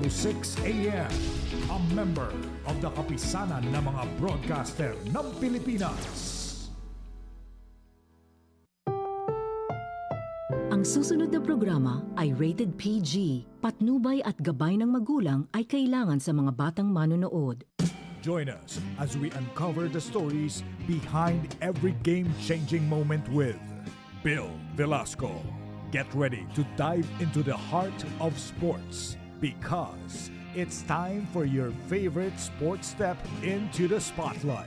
12:06 a.m. A member of the kapisanan ng mga broadcaster ng Pilipinas. Ang susunod na programa ay rated PG. Patnubay at gabay ng magulang ay kailangan sa mga batang manonood. Join us as we uncover the stories behind every game-changing moment with Bill Velasco. Get ready to dive into the heart of sports because it's time for your favorite sports step into the spotlight.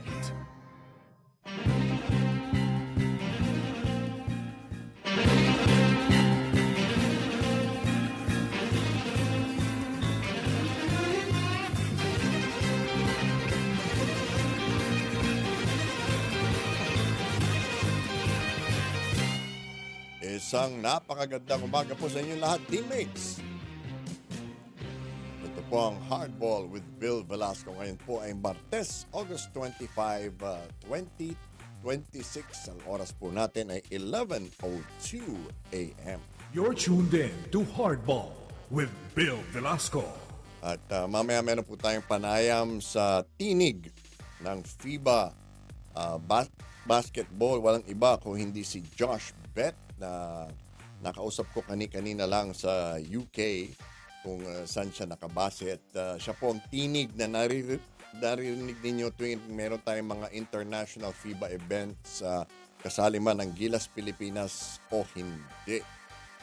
Isang napakagandang umaga po sa inyo lahat, teammates. Ito po ang Hardball with Bill Velasco. Ngayon po ay Martes, August 25, 2026. Ang oras po natin ay 11:02 a.m. You're tuned in to Hardball with Bill Velasco. At mamaya meron po tayong panayam sa tinig ng FIBA basketball. Walang iba kung hindi si Josh Bett na nakausap ko kanina lang sa UK kung saan siya nakabase. At siya po ang tinig na naririnig ninyo tuwing meron tayong mga international FIBA events, kasali man ng Gilas Pilipinas o hindi.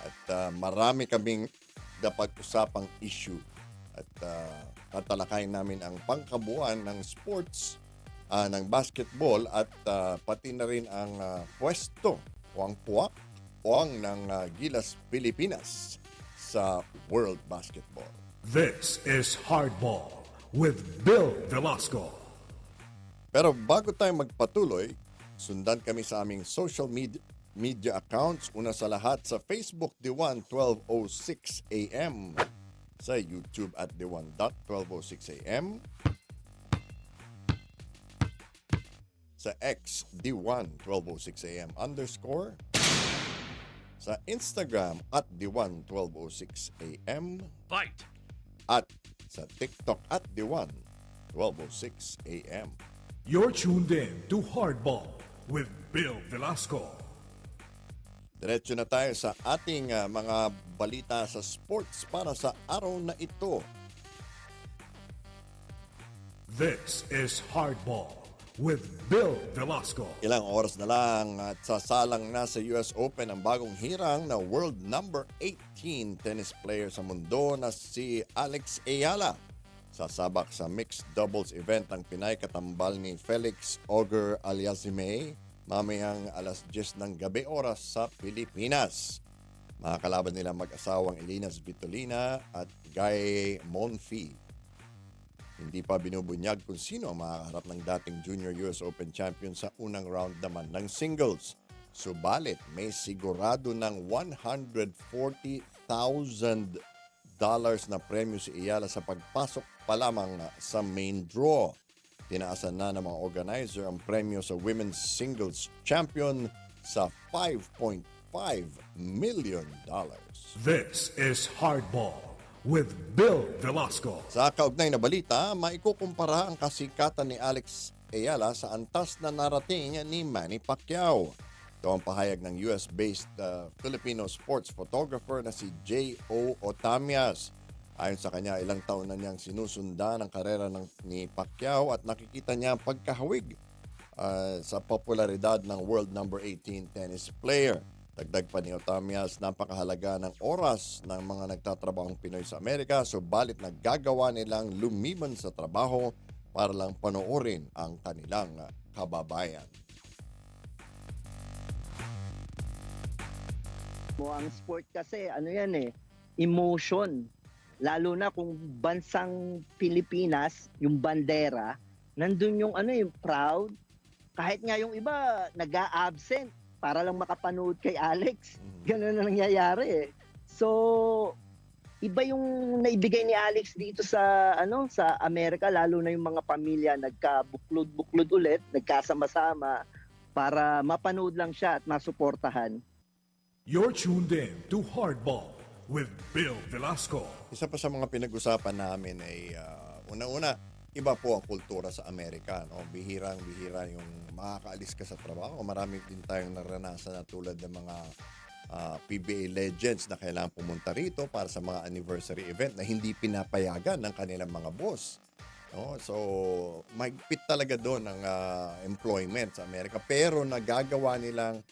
At marami kaming napag-usapang issue. At tatalakayin namin ang pangkabuuan ng sports, ng basketball at pati na rin ang pwesto o ang puwak o ang ng Gilas Pilipinas sa World Basketball. This is Hardball with Bill Velasco. Pero bago tayo magpatuloy, sundan kami sa aming social media accounts. Una sa lahat sa Facebook, D1 12:06 a.m. Sa YouTube at D1.12:06 a.m. Sa X, D1 12:06 a.m. _ Sa Instagram at D1 12:06 a.m. Fight! At sa TikTok at D1 12:06 a.m. You're tuned in to Hardball with Bill Velasco. Diretso na tayo sa ating mga balita sa sports para sa araw na ito. This is Hardball with Bill Velasco. Ilang oras na lang at sasalang na sa US Open ang bagong hirang na world number 18 tennis player sa mundo na si Alex Ayala. Sasabak sa mixed doubles event ang Pinay katambal ni Felix Auger Aliassime mamayang alas 10 ng gabi oras sa Pilipinas. Mga kalaban nila mag-asawang Elinas Vitolina at Guy Monfils. Hindi pa binubunyag kung sino ang makakaharap ng dating Junior US Open champion sa unang round naman ng singles. Subalit, may sigurado ng $140,000 na premyo si Ayala sa pagpasok pa lamang sa main draw. Tinaasan na ng mga organizer ang premyo sa women's singles champion sa $5.5 million. This is Hardball with Bill Velasco. Sa kaugnay na balita, maikukumpara ang kasikatan ni Alex Ayala sa antas na narating ni Manny Pacquiao. Ito ang pahayag ng US-based Filipino sports photographer na si J.O. Otamias. Ayon sa kanya, ilang taon na niyang sinusundan ang karera ni Pacquiao at nakikita niya ang pagkahawig sa popularidad ng world number 18 tennis player. Dagdag pa ni Otamias, napakahalaga ng oras ng mga nagtatrabahong Pinoy sa Amerika, subalit naggagawa nilang lumiban sa trabaho para lang panoorin ang kanilang kababayan. Ang sport kasi, emotion. Lalo na kung bansang Pilipinas, yung bandera, nandun yung yung proud. Kahit nga yung iba, nag-a-absent para lang makapanood kay Alex. Ganun na nangyayari eh. So, iba yung naibigay ni Alex dito sa sa Amerika, lalo na yung mga pamilya nagkabuklod-buklod ulit, nagkasama-sama para mapanood lang siya at masuportahan. You're tuned in to Hardball with Bill Velasco. Isa pa sa mga pinag-usapan namin ay una-una, iba po ang kultura sa Amerika. No? Bihirang-bihira yung makakaalis ka sa trabaho. Marami din tayong naranasan na tulad ng mga PBA legends na kailangan pumunta rito para sa mga anniversary event na hindi pinapayagan ng kanilang mga boss. No? So, mahigpit talaga doon ang employment sa Amerika. Pero nagagawa nilang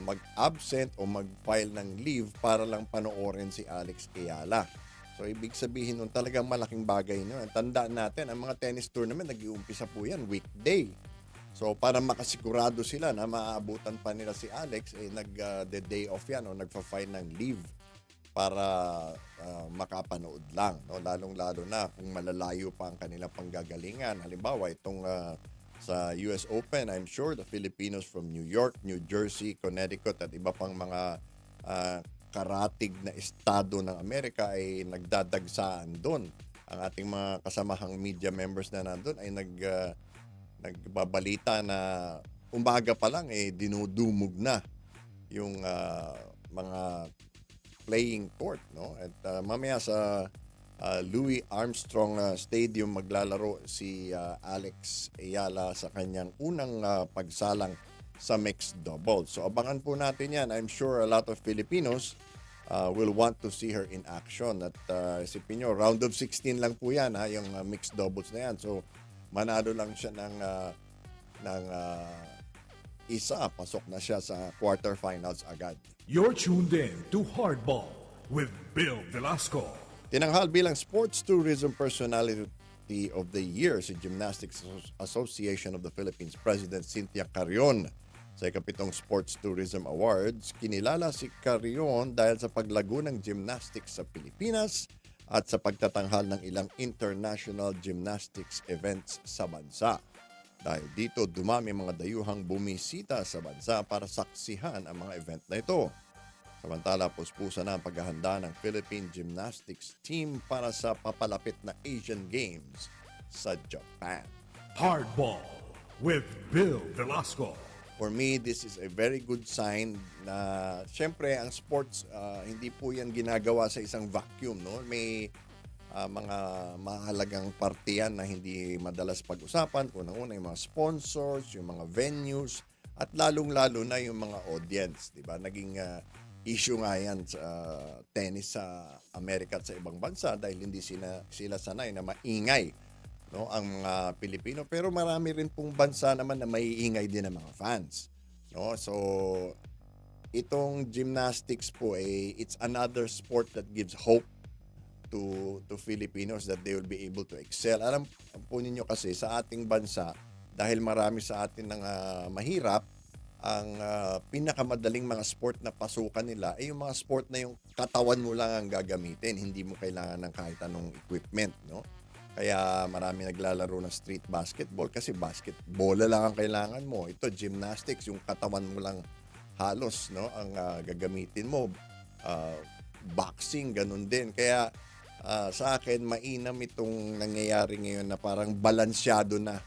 mag-absent o mag-file ng leave para lang panoorin si Alex Ayala. So, ibig sabihin nun talagang malaking bagay nun. Tandaan natin, ang mga tennis tournament, nag-iumpisa po yan weekday. So, para makasigurado sila na maaabutan pa nila si Alex, the day off yan o nagpa-file ng leave para makapanood lang. No? Lalong-lalo na kung malalayo pa ang kanilang panggagalingan. Halimbawa, itong sa US Open, I'm sure the Filipinos from New York, New Jersey, Connecticut at iba pang mga karatig na estado ng Amerika ay nagdadagsaan doon. Ang ating mga kasamahang media members na nandun ay nagbabalita na umaga pa lang dinudumog na yung mga playing court, no? At mamaya sa Louis Armstrong Stadium maglalaro si Alex Ayala sa kanyang unang pagsalang sa mixed doubles. So abangan po natin yan. I'm sure a lot of Filipinos will want to see her in action. At isipin nyo, round of 16 lang po yan, yung mixed doubles na yan. So manalo lang siya ng isa, pasok na siya sa quarterfinals agad. You're tuned in to Hardball with Bill Velasco. Tinanghal bilang Sports Tourism Personality of the Year si Gymnastics Association of the Philippines President Cynthia Carrion. Sa ikapitong Sports Tourism Awards, kinilala si Carrion dahil sa paglago ng gymnastics sa Pilipinas at sa pagtatanghal ng ilang international gymnastics events sa bansa. Dahil dito, dumami mga dayuhang bumisita sa bansa para saksihan ang mga event na ito. Samantala, puspusan na ang paghahanda ng Philippine Gymnastics Team para sa papalapit na Asian Games sa Japan. Hardball with Bill Velasco. For me, this is a very good sign na siyempre ang sports, hindi po yan ginagawa sa isang vacuum. No? May mga mahalagang partiyan na hindi madalas pag-usapan. Unang-una yung mga sponsors, yung mga venues, at lalong-lalo na yung mga audience. Diba? Naging issue nga yan sa tennis sa Amerika at sa ibang bansa dahil hindi sila sanay na maingay, no, ang mga Pilipino. Pero marami rin pong bansa naman na maiingay din ng mga fans. No? So, itong gymnastics po, it's another sport that gives hope to Filipinos that they will be able to excel. Alam po ninyo kasi sa ating bansa, dahil marami sa atin ng mahirap, ang pinakamadaling mga sport na pasukan nila ay yung mga sport na yung katawan mo lang ang gagamitin. Hindi mo kailangan ng kahit anong equipment. No? Kaya marami naglalaro ng street basketball kasi basketball lang ang kailangan mo. Ito, gymnastics, yung katawan mo lang halos, no, ang gagamitin mo. Boxing, ganun din. Kaya sa akin, mainam itong nangyayari ngayon na parang balansyado na,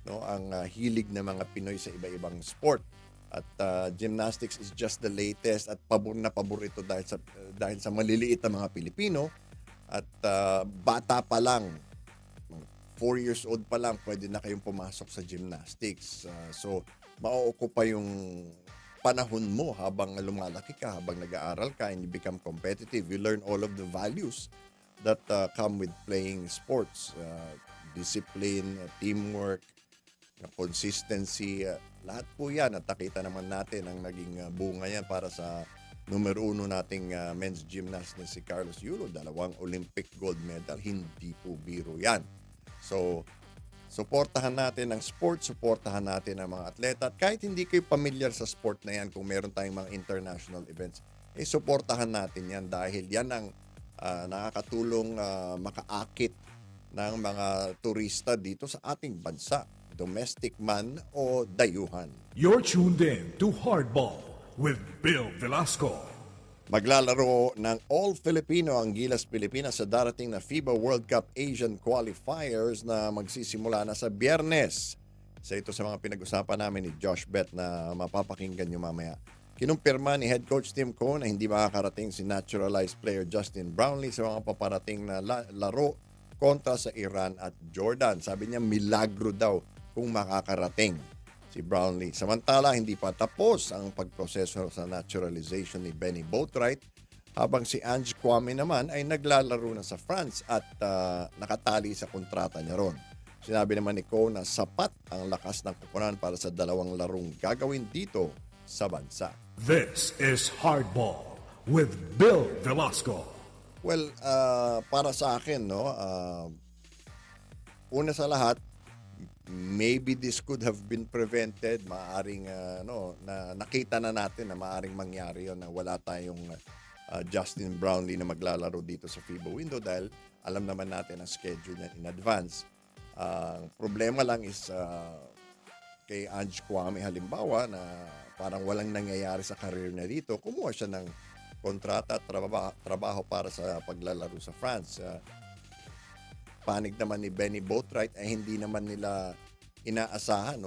no, ang hilig ng mga Pinoy sa iba-ibang sport. At gymnastics is just the latest at pabor na pabor ito dahil sa maliliit na mga Pilipino. At bata pa lang, 4 years old pa lang, pwede na kayong pumasok sa gymnastics. So, ma-occupy yung panahon mo habang lumalaki ka, habang nag-aaral ka, and you become competitive. You learn all of the values that come with playing sports. Discipline, teamwork, consistency, lahat po yan. At nakita naman natin ang naging bunga yan para sa numero 1 nating men's gymnast na si Carlos Yulo. 2 Olympic gold medal. Hindi po biro yan. So, suportahan natin ang sport, suportahan natin ang mga atleta. At kahit hindi kayo familiar sa sport na yan, kung meron tayong mga international events, suportahan natin yan dahil yan ang nakakatulong makaakit ng mga turista dito sa ating bansa, domestic man o dayuhan. You're tuned in to Hardball with Bill Velasco. Maglalaro ng All-Filipino ang Gilas Pilipinas sa darating na FIBA World Cup Asian Qualifiers na magsisimula na sa Biyernes. Sa ito sa mga pinag-usapan namin ni Josh Bet na mapapakinggan nyo mamaya. Kinumpirma ni head coach Tim Cohn na hindi makakarating si naturalized player Justin Brownlee sa mga paparating na laro kontra sa Iran at Jordan. Sabi niya milagro daw kung makakarating si Brownlee. Samantala, hindi pa tapos ang pagproseso sa naturalization ni Benny Boatwright, habang si Ange Kwame naman ay naglalaro na sa France at nakatali sa kontrata niya ron. Sinabi naman ni Cohn na sapat ang lakas ng koponan para sa 2 larong gagawin dito sa bansa. This is Hardball with Bill Velasco. Well, para sa akin, no, una sa lahat, maybe this could have been prevented. Maaring na nakita na natin na maaring mangyari 'yon na wala tayong Justin Brownlee na maglalaro dito sa FIBA window dahil alam naman natin ang schedule niya in advance. Problema lang is kay Ange Kwame halimbawa na parang walang nangyayari sa career niya dito. Kumuha siya ng kontrata at trabaho para sa paglalaro sa France. Panig naman ni Benny Boatwright ay hindi naman nila inaasahan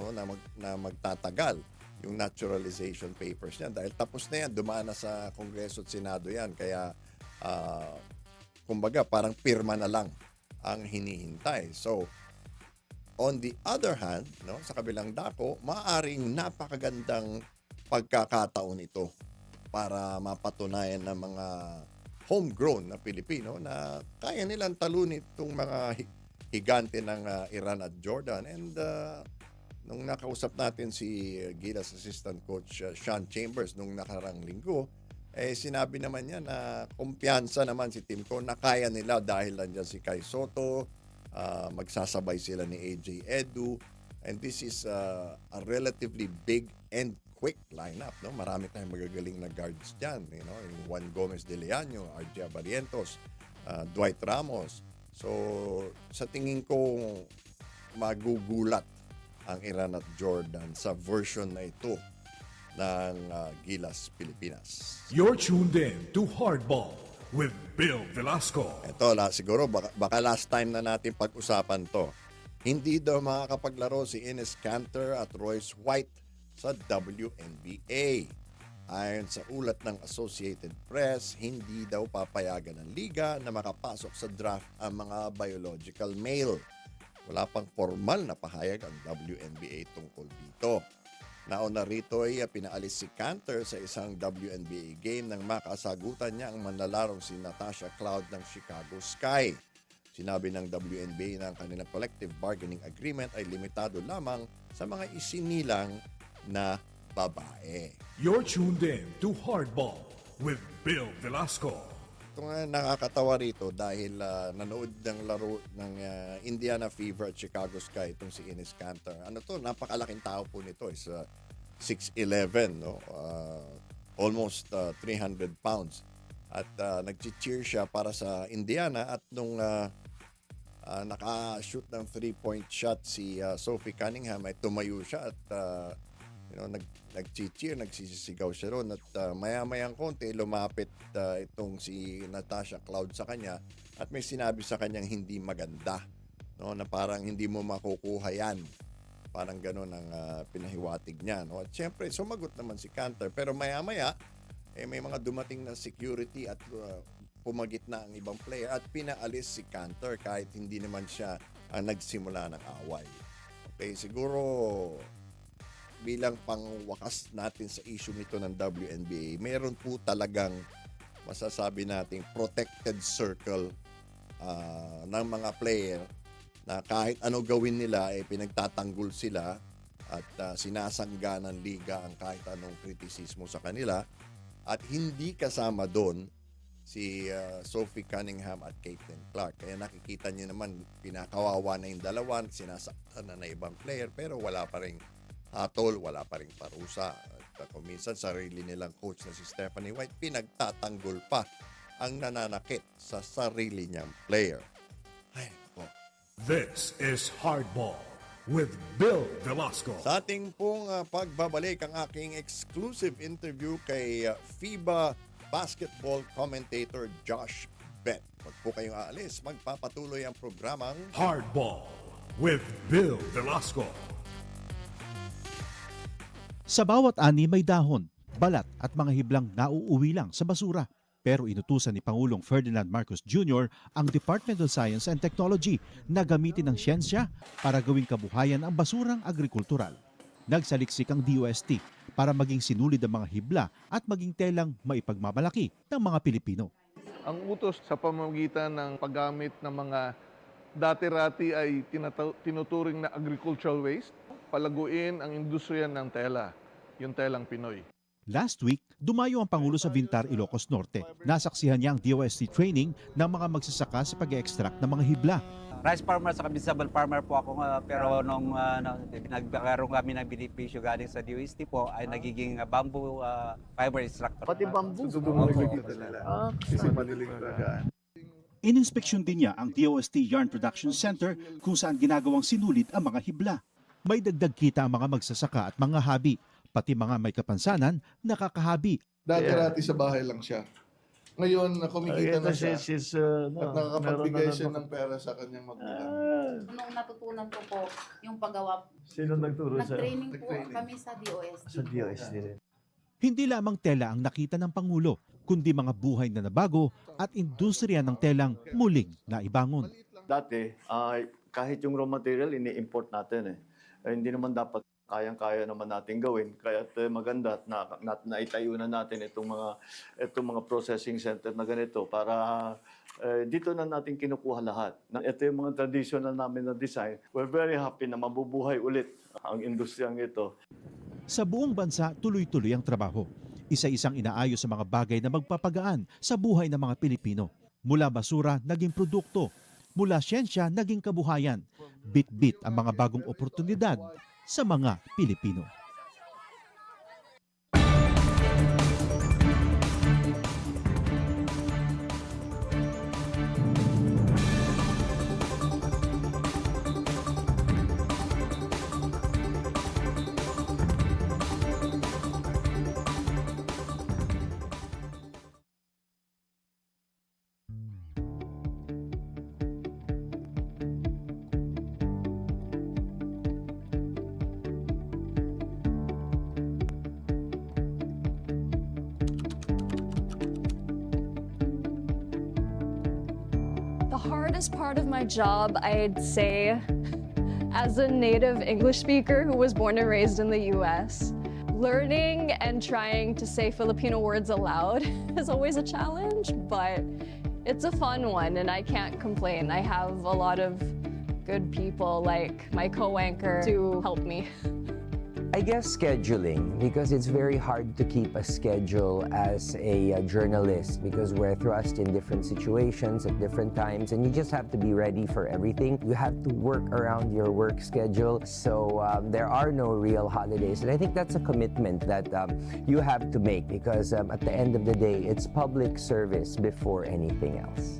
na magtatagal yung naturalization papers niya dahil tapos na yan, dumaan na sa Kongreso at Senado yan. Kaya kumbaga parang pirma na lang ang hinihintay. So on the other hand, sa kabilang dako, maaring napakagandang pagkakataon ito para mapatunayan ng mga homegrown na Pilipino na kaya nilang talunin itong mga higante ng Iran at Jordan. And nung nakausap natin si Gilas assistant coach Sean Chambers nung nakarang linggo, sinabi naman niya na kumpiyansa naman si Team Cohn na kaya nila dahil nandiyan si Kai Soto, magsasabay sila ni AJ Edu, and this is a relatively big and quick lineup, no? Marami tayong magagaling na guards diyan, yung Juan Gomez de Leaño, RJ Barrientos, Dwight Ramos. So sa tingin ko magugulat ang Iran at Jordan sa version na ito ng Gilas Pilipinas. You're tuned in to Hardball with Bill Velasco. Ito, siguro baka last time na natin pag-usapan to. Hindi daw makakapaglaro si Enes Kanter at Royce White sa WNBA. Ayon sa ulat ng Associated Press, hindi daw papayagan ng liga na makapasok sa draft ang mga biological male. Wala pang formal na pahayag ang WNBA tungkol dito. Nauna rito ay pinaalis si Kanter sa isang WNBA game nang makasagutan niya ang manlalarong si Natasha Cloud ng Chicago Sky. Sinabi ng WNBA na ang kanilang collective bargaining agreement ay limitado lamang sa mga isinilang na babae. You're tuned in to Hardball with Bill Velasco. Ito nga nakakatawa rito dahil nanood ng laro ng Indiana Fever at Chicago Sky itong si Enes Kanter. Napakalaking tao po nito. Is 6'11", no? Almost 300 pounds. At nag-cheer siya para sa Indiana at nung naka-shoot ng 3-point shot si Sophie Cunningham ay tumayo siya at nag-cheer, nagsisigaw siya ron at maya-mayang konti lumapit itong si Natasha Cloud sa kanya at may sinabi sa kanyang hindi maganda, na parang hindi mo makukuha yan, parang gano'n ang pinahiwatig niya, at syempre sumagot naman si Kanter pero maya-maya may mga dumating na security at pumagit na ang ibang player at pinaalis si Kanter kahit hindi naman siya ang nagsimula ng away. Okay, siguro bilang pangwakas natin sa issue nito ng WNBA, mayroon po talagang masasabi nating protected circle ng mga player na kahit ano gawin nila pinagtatanggol sila at sinasangga ng liga ang kahit anong kritisismo sa kanila at hindi kasama doon si Sophie Cunningham at Caitlin Clark. Kaya nakikita niyo naman pinakawawa na yung dalawa, sinasaktan na ibang player pero wala pa rin hatol, wala pa rin parusa. At kung minsan sarili nilang coach na si Stephanie White, pinagtatanggol pa ang nananakit sa sarili niyang player. Ay, po. This is Hardball with Bill Velasco. Sa ating pong pagbabalik ang aking exclusive interview kay FIBA basketball commentator Josh Bett. Huwag po kayong aalis, magpapatuloy ang programang Hardball with Bill Velasco. Sa bawat ani may dahon. balat at mga hiblang nauuwi lang sa basura. Pero inutusan ni Pangulong Ferdinand Marcos Jr. ang Department of Science and Technology na gamitin ang siyensya para gawing kabuhayan ang basurang agrikultural. Nagsaliksik ang DOST para maging sinulid ang mga hibla at maging telang maipagmamalaki ng mga Pilipino. Ang utos sa pamamagitan ng paggamit ng mga dati-rati ay tinuturing na agricultural waste, palaguin ang industriya ng tela, yung telang Pinoy. Last week, dumayo ang Pangulo sa Vintar, Ilocos Norte. Nasaksihan niya ang DOST training ng mga magsasaka sa pag-extract ng mga hibla. Rice farmer sa vegetable farmer po ako, pero nung nagkaroon kami ng benepisyo galing sa DOST po ay nagiging bamboo fiber extractor. Pati bamboo. Ininspeksyon din niya ang DOST Yarn Production Center kung saan ginagawang sinulit ang mga hibla. May dagdag kita ang mga magsasaka at mga habi, pati mga may kapansanan, nakakahabi. Dati-rati sa bahay lang siya. Ngayon, kumikita na siya at nakakapagbigay siya ng pera sa kanyang magulang. Nung natutunan ko po yung paggawa, Sino nagturo sa nag-training po kami sa DOST. sa DOST rin? Hindi lamang tela ang nakita ng Pangulo, kundi mga buhay na nabago at industriya ng telang muling naibangon. Dati, kahit yung raw material, ini-import natin hindi naman dapat kayang-kaya naman natin gawin. Kaya maganda na naitayo na natin itong mga processing center na ganito para dito na natin kinukuha lahat. Ito yung mga traditional namin na design. We're very happy na mabubuhay ulit ang industriyang ito. Sa buong bansa, tuloy-tuloy ang trabaho. Isa-isang inaayos sa mga bagay na magpapagaan sa buhay ng mga Pilipino. Mula basura, naging produkto. Mula siyensya, naging kabuhayan. Bit-bit ang mga bagong oportunidad sa mga Pilipino. The hardest part of my job, I'd say, as a native English speaker who was born and raised in the US, learning and trying to say Filipino words aloud is always a challenge, but it's a fun one and I can't complain. I have a lot of good people like my co-anchor to help me. I guess scheduling, because it's very hard to keep a schedule as a journalist because we're thrust in different situations at different times and you just have to be ready for everything. You have to work around your work schedule, so there are no real holidays. And I think that's a commitment that you have to make because at the end of the day, it's public service before anything else.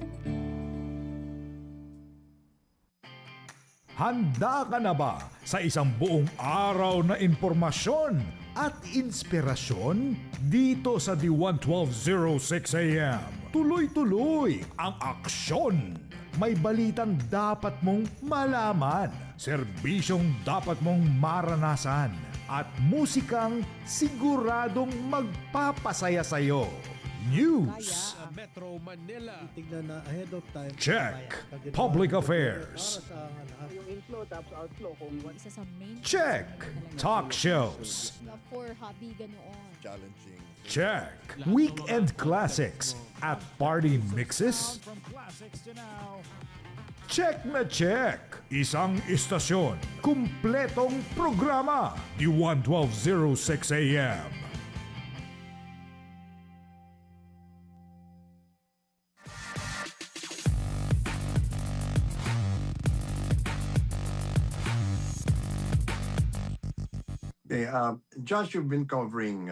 Handa ka na ba sa isang buong araw na impormasyon at inspirasyon? Dito sa D11206 AM, tuloy-tuloy ang aksyon. May balitang dapat mong malaman, serbisyong dapat mong maranasan, at musikang siguradong magpapasaya sa'yo. News. Metro Manila. Tignan na ahead of time. Check. Public affairs. Yung inflow tapos outflow. Check. Talk shows. For hobby, ganoon. Challenging. Check. Weekend classics at party mixes. Check na check. Isang istasyon. Kumpletong programa. D11206 AM. Hey, Josh, you've been covering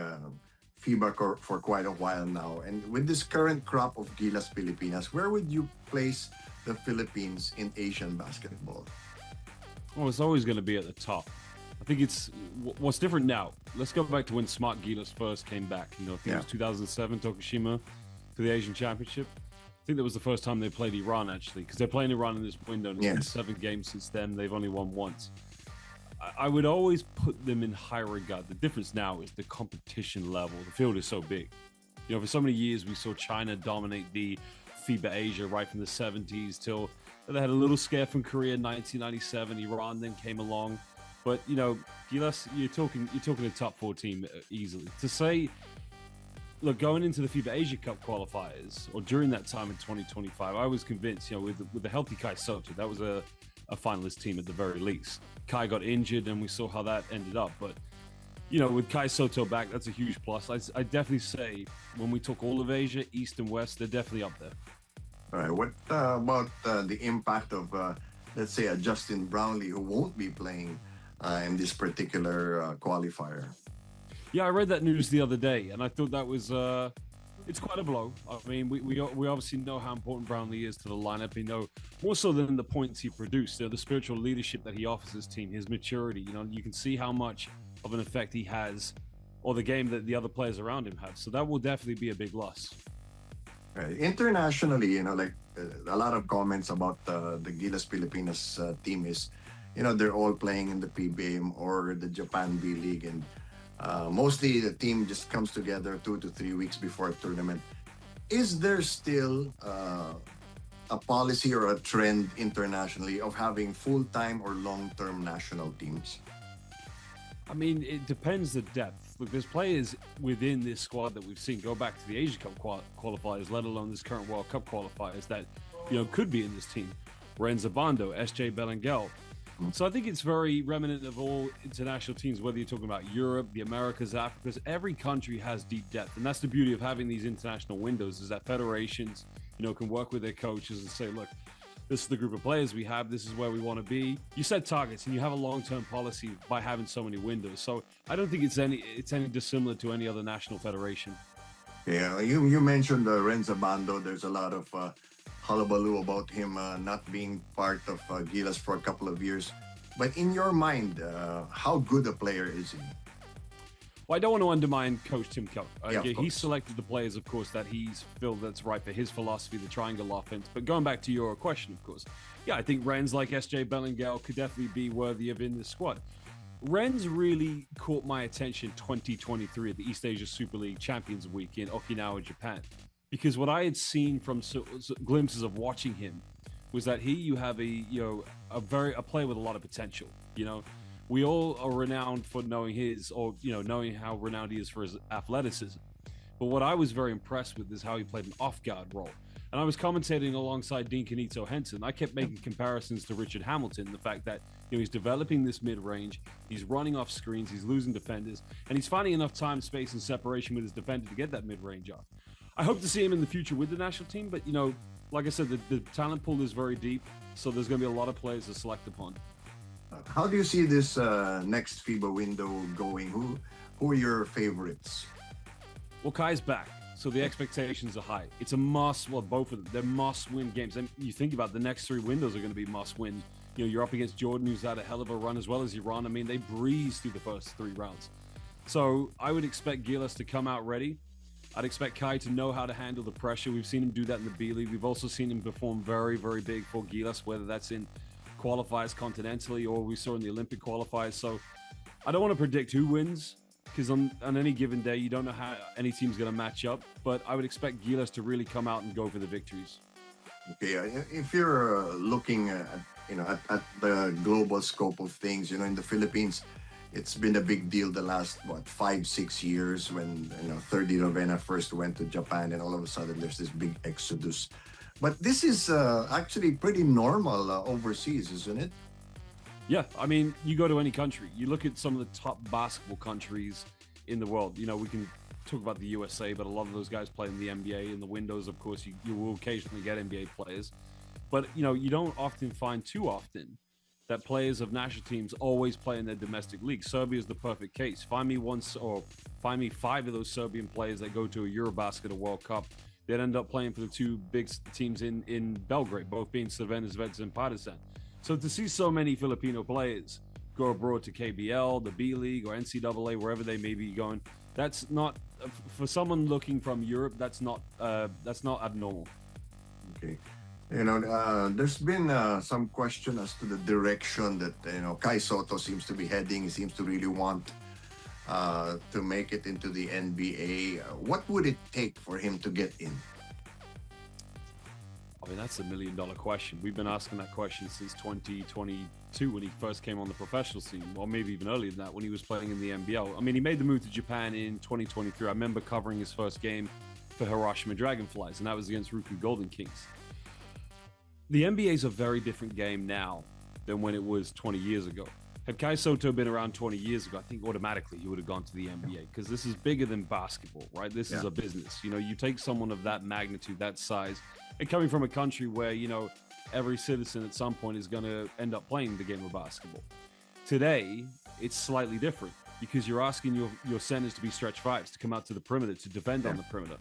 FIBA for quite a while now. And with this current crop of Gilas Pilipinas, where would you place the Philippines in Asian basketball? Well, it's always going to be at the top. I think it's what's different now. Let's go back to when Smart Gilas first came back. You know, I think it was 2007, Tokushima, to the Asian Championship. I think that was the first time they played Iran, actually, because they're playing Iran in this window. And it's been 7 games since then. They've only won once. I would always put them in high regard. The difference now is the competition level. The field is so big. You know, for so many years we saw China dominate the FIBA Asia right from the 70s till they had a little scare from Korea in 1997. Iran then came along. But, you know, Gilas, you're talking a top 4 team easily. To say, look, going into the FIBA Asia Cup qualifiers, or during that time in 2025, I was convinced, you know, with the healthy Kai Soto, that was a finalist team at the very least. Kai got injured and we saw how that ended up. But, you know, with Kai Soto back, that's a huge plus. I definitely say when we talk all of Asia, East and West, they're definitely up there. All right. What about the impact of, let's say, a Justin Brownlee who won't be playing in this particular qualifier? Yeah, I read that news the other day, and I thought that was it's quite a blow. I mean, we obviously know how important Brownlee is to the lineup. You know, more so than the points he produced, you know, the spiritual leadership that he offers his team, his maturity. You know, you can see how much of an effect he has, or the game that the other players around him have. So that will definitely be a big loss. Right. Internationally, you know, like a lot of comments about the Gilas Pilipinas team is, you know, they're all playing in the PBM or the Japan B League, and mostly the team just comes together 2 to 3 weeks before a tournament. Is there still a policy or a trend internationally of having full-time or long-term national teams? I mean, it depends the depth. Look, there's players within this squad that we've seen go back to the Asia Cup qualifiers, let alone this current World Cup qualifiers, that, you know, could be in this team. Renzo Bando, SJ Belengel. So I think it's very remnant of all international teams, whether you're talking about Europe, the Americas, Africa. Every country has deep depth, and that's the beauty of having these international windows, is that federations, you know, can work with their coaches and say, look, this is the group of players we have, this is where we want to be. You set targets and you have a long-term policy by having so many windows. So I don't think it's any dissimilar to any other national federation. Yeah, you mentioned Renzo Bando. There's a lot of hullabaloo about him not being part of Gilas for a couple of years. But in your mind, how good a player is he? Well, I don't want to undermine Coach Tim Kelly. Yeah, he selected the players, of course, that he's felt that's right for his philosophy, the triangle offense. But going back to your question, of course, yeah, I think Renz, like SJ Belengel, could definitely be worthy of in this squad. Renz really caught my attention 2023 at the East Asia Super League Champions Week in Okinawa, Japan. Because what I had seen from glimpses of watching him was that you have a player with a lot of potential. You know, we all are renowned for knowing knowing how renowned he is for his athleticism. But what I was very impressed with is how he played an off-guard role. And I was commentating alongside Dean Canito Henson. I kept making comparisons to Richard Hamilton, the fact that, you know, he's developing this mid-range, he's running off screens, he's losing defenders, and he's finding enough time, space, and separation with his defender to get that mid-range off. I hope to see him in the future with the national team, but, you know, like I said, the talent pool is very deep, so there's going to be a lot of players to select upon. How do you see this next FIBA window going? Who are your favorites? Well, Kai's back, so the expectations are high. It's a must, well, both of them, they're must-win games. And you think about the next 3 windows are going to be must-win. You know, you're up against Jordan, who's had a hell of a run, as well as Iran. I mean, they breeze through the first 3 rounds. So I would expect Gilas to come out ready. I'd expect Kai to know how to handle the pressure. We've seen him do that in the B League. We've also seen him perform very, very big for Gilas, whether that's in qualifiers continentally or we saw in the Olympic qualifiers. So I don't want to predict who wins, because on any given day, you don't know how any team's going to match up. But I would expect Gilas to really come out and go for the victories. Okay, if you're looking at the global scope of things, you know, in the Philippines, it's been a big deal the last 5-6 years when, you know, 30 Ravenna first went to Japan, and all of a sudden there's this big exodus. But this is actually pretty normal overseas, isn't it? Yeah, I mean, you go to any country, you look at some of the top basketball countries in the world. You know, we can talk about the USA, but a lot of those guys play in the NBA. In the windows, of course, you will occasionally get NBA players. But, you know, you don't often find too often that players of national teams always play in their domestic league. Serbia is the perfect case. Find me 5 of those Serbian players that go to a Eurobasket or World Cup. They'd end up playing for the 2 big teams in Belgrade, both being Crvena Zvezda and Partizan. So to see so many Filipino players go abroad to KBL, the B League, or NCAA, wherever they may be going, that's not, for someone looking from Europe, that's not abnormal. Okay. There's been some question as to the direction that Kai Soto seems to be heading. He seems to really want to make it into the NBA. What would it take for him to get in? I mean, that's $1 million question. We've been asking that question since 2022 when he first came on the professional scene, or maybe even earlier than that when he was playing in the NBL. I mean, he made the move to Japan in 2023. I remember covering his first game for Hiroshima Dragonflies, and that was against Ryukyu Golden Kings. The NBA is a very different game now than when it was 20 years ago. Had Kai Soto been around 20 years ago, I think automatically he would have gone to the NBA because this is bigger than basketball, right? This is a business. You take someone of that magnitude, that size, and coming from a country where, every citizen at some point is going to end up playing the game of basketball. Today, it's slightly different because you're asking your centers to be stretch fives, to come out to the perimeter, to defend on the perimeter.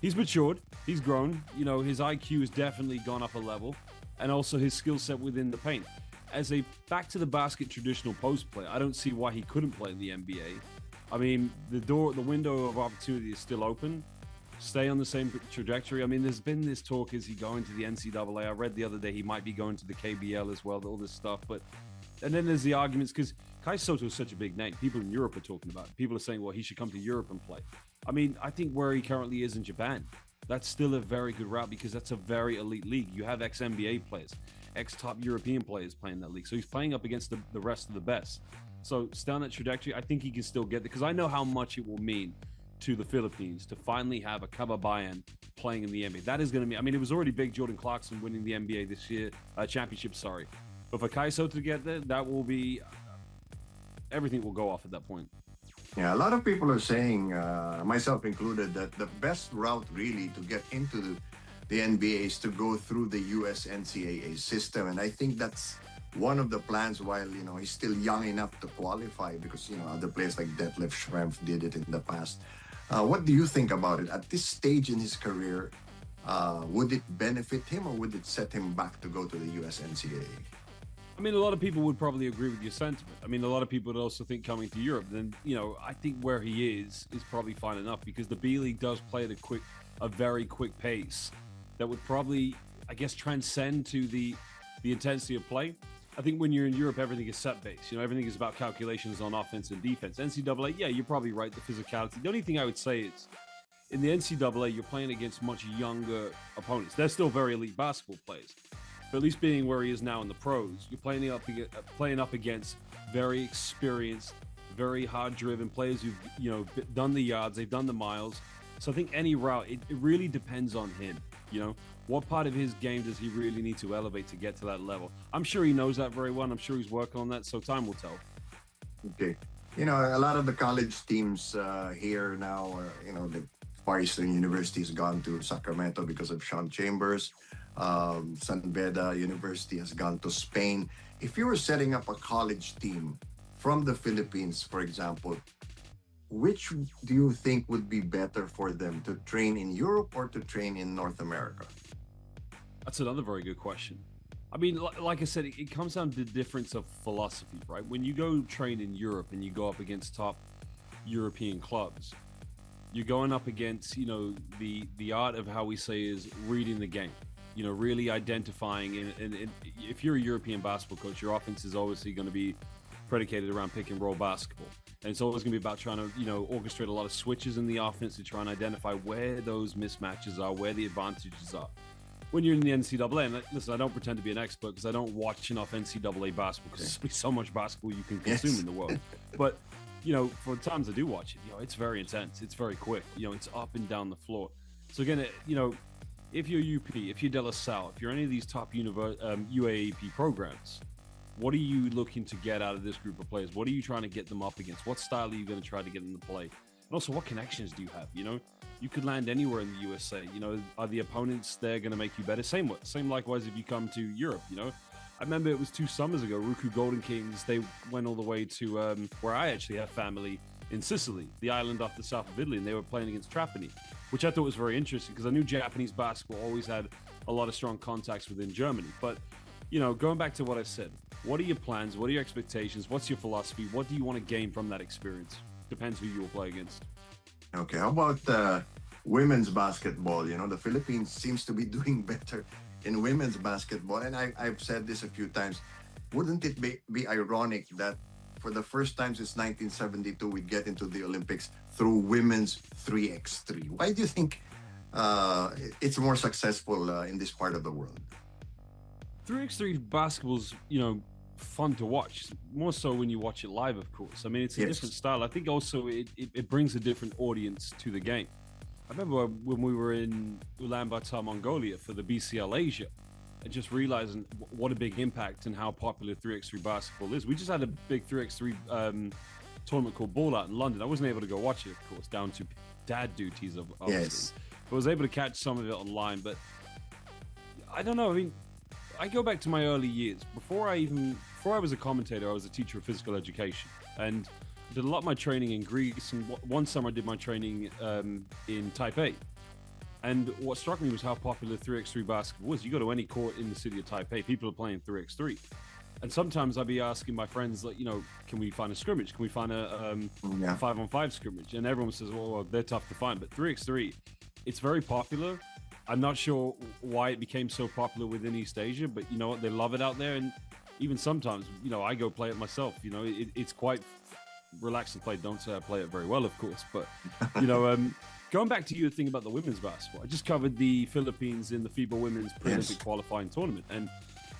He's matured. He's grown. His IQ has definitely gone up a level, and also his skill set within the paint. As a back to the basket traditional post player, I don't see why he couldn't play in the NBA. I mean, the window of opportunity is still open. Stay on the same trajectory. I mean, there's been this talk, is he going to the NCAA? I read the other day he might be going to the KBL as well, all this stuff. And then there's the arguments, because Kai Soto is such a big name. People in Europe are talking about it. People are saying, well, he should come to Europe and play. I mean, I think where he currently is in Japan, that's still a very good route because that's a very elite league. You have ex-NBA players, ex-top European players playing that league. So he's playing up against the rest of the best. So stay on that trajectory. I think he can still get there because I know how much it will mean to the Philippines to finally have a Kababayan playing in the NBA. That is going to be, I mean, it was already big Jordan Clarkson winning the NBA this year, championship, sorry. But for Kai Soto to get there, that will be, everything will go off at that point. Yeah, a lot of people are saying, myself included, that the best route really to get into the NBA is to go through the US NCAA system. And I think that's one of the plans while, he's still young enough to qualify because, other players like Detlef Schrempf did it in the past. What do you think about it? At this stage in his career, would it benefit him or would it set him back to go to the US NCAA? I mean, a lot of people would probably agree with your sentiment. I mean, a lot of people would also think coming to Europe. Then, I think where he is probably fine enough because the B League does play at a very quick pace that would probably, I guess, transcend to the intensity of play. I think when you're in Europe, everything is set-based. Everything is about calculations on offense and defense. NCAA, yeah, you're probably right, the physicality. The only thing I would say is, in the NCAA, you're playing against much younger opponents. They're still very elite basketball players. But at least being where he is now in the pros, you're playing up against very experienced, very hard-driven players who've done the yards, they've done the miles. So I think any route, it really depends on him. What part of his game does he really need to elevate to get to that level? I'm sure he knows that very well. I'm sure he's working on that. So time will tell. Okay. A lot of the college teams here now, the Far Eastern University has gone to Sacramento because of Sean Chambers. San Beda University has gone to Spain. If you were setting up a college team from the Philippines, for example, which do you think would be better for them, to train in Europe or to train in North America? That's another very good question. I mean, like I said, it comes down to the difference of philosophy, right? When you go train in Europe and you go up against top European clubs, you're going up against, the art of how we say is reading the game. Really identifying, and if you're a European basketball coach, your offense is obviously going to be predicated around pick and roll basketball. And it's always going to be about trying to, orchestrate a lot of switches in the offense to try and identify where those mismatches are, where the advantages are. When you're in the NCAA, and listen, I don't pretend to be an expert because I don't watch enough NCAA basketball because there's so much basketball you can consume in the world. But, for times I do watch it, it's very intense. It's very quick. It's up and down the floor. So again, if you're UP, if you're De La Salle, if you're any of these top UAAP programs, what are you looking to get out of this group of players? What are you trying to get them up against? What style are you going to try to get them to play? And also, what connections do you have? You could land anywhere in the USA. Are the opponents there going to make you better? Same likewise if you come to Europe. I remember it was 2 summers ago, Ryukyu Golden Kings, they went all the way to where I actually have family in Sicily, the island off the south of Italy, and they were playing against Trapani, which I thought was very interesting because I knew Japanese basketball always had a lot of strong contacts within Germany. But, going back to what I said, what are your plans? What are your expectations? What's your philosophy? What do you want to gain from that experience? Depends who you will play against. Okay, how about women's basketball? The Philippines seems to be doing better in women's basketball, and I've said this a few times, wouldn't it be ironic that for the first time since 1972 we get into the Olympics through women's 3x3? Why do you think it's more successful in this part of the world? 3x3 basketball's, fun to watch, more so when you watch it live, of course. I mean, it's a different style. I think also it brings a different audience to the game. I remember when we were in Ulaanbaatar, Mongolia for the BCL Asia, and just realizing what a big impact and how popular 3x3 basketball is. We just had a big 3x3 tournament called Ball Out in London. I wasn't able to go watch it, of course, down to dad duties, obviously. Yes. But I was able to catch some of it online. But I don't know. I mean, I go back to my early years. Before I was a commentator, I was a teacher of physical education, and did a lot of my training in Greece. And one summer I did my training in Taipei. And what struck me was how popular 3x3 basketball was. You go to any court in the city of Taipei, people are playing 3x3. And sometimes I'd be asking my friends, like, can we find a scrimmage? Can we find a 5-on-5 scrimmage? And everyone says, well, they're tough to find. But 3x3, it's very popular. I'm not sure why it became so popular within East Asia, but you know what? They love it out there. And even sometimes, I go play it myself. It's quite relaxed to play. Don't say I play it very well, of course. But, going back to your thing about the women's basketball, I just covered the Philippines in the FIBA Women's Pre-Olympic qualifying tournament. And